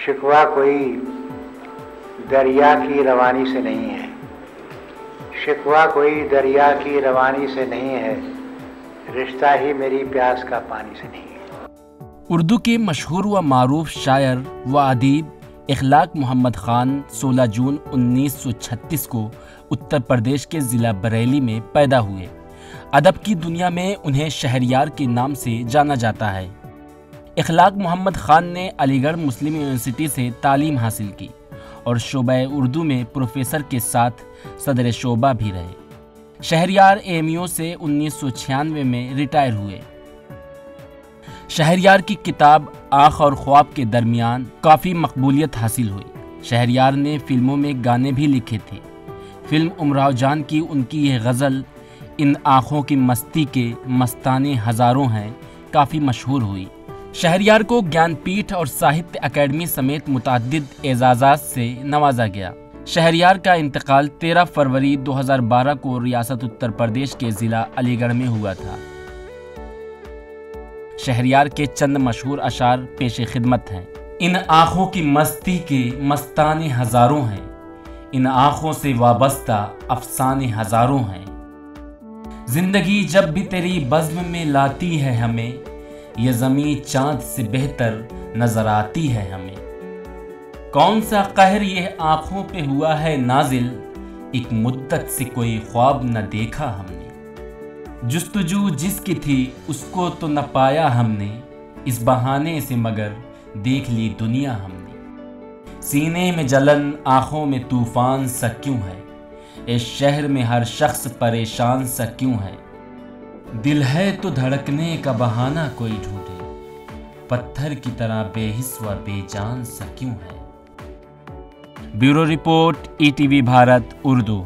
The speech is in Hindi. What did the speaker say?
शिकवा कोई दरिया की रवानी से नहीं है, शिकवा कोई दरिया की रवानी से नहीं है, रिश्ता ही मेरी प्यास का पानी से नहीं है। उर्दू के मशहूर व मारूफ शायर व अदीब इखलाक मोहम्मद ख़ान 16 जून 1936 को उत्तर प्रदेश के ज़िला बरेली में पैदा हुए। अदब की दुनिया में उन्हें शहरयार के नाम से जाना जाता है। इखलाक मोहम्मद ख़ान ने अलीगढ़ मुस्लिम यूनिवर्सिटी से तालीम हासिल की और शोबा उर्दू में प्रोफेसर के साथ सदर शोबा भी रहे। शहरयार AMU से 1996 में रिटायर हुए। शहरयार की किताब आँख और ख्वाब के दरमियान काफ़ी मकबूलियत हासिल हुई। शहरयार ने फिल्मों में गाने भी लिखे थे। फिल्म उमराव जान की उनकी यह गज़ल इन आँखों की मस्ती के मस्ताने हज़ारों हैं काफ़ी मशहूर हुई। शहरयार को ज्ञानपीठ और साहित्य अकेडमी समेत मुतअद्दिद एजाज़ात से नवाजा गया। शहरयार का इंतकाल 13 फरवरी 2012 को रियासत उत्तर प्रदेश के ज़िला अलीगढ़ में हुआ था। शहरयार के चंद मशहूर अशार पेश खिदमत हैं। इन आँखों की मस्ती के मस्ताने हज़ारों हैं, इन आँखों से वाबस्ता अफसाने हज़ारों हैं। जिंदगी जब भी तेरी बज़्म में लाती है हमें, ये ज़मीं चाँद से बेहतर नज़र आती है हमें। कौन सा कहर ये आँखों पे हुआ है नाजिल, एक मुद्दत से कोई ख्वाब न देखा हमने। जुस्तजू जिसकी थी उसको तो न पाया हमने, इस बहाने से मगर देख ली दुनिया हमने। सीने में जलन आँखों में तूफ़ान सा क्यों है, इस शहर में हर शख्स परेशान सा क्यों है। दिल है तो धड़कने का बहाना कोई ढूंढे, पत्थर की तरह बेहिस व बेजान सा क्यों है। Bureau report ETV Bharat Urdu.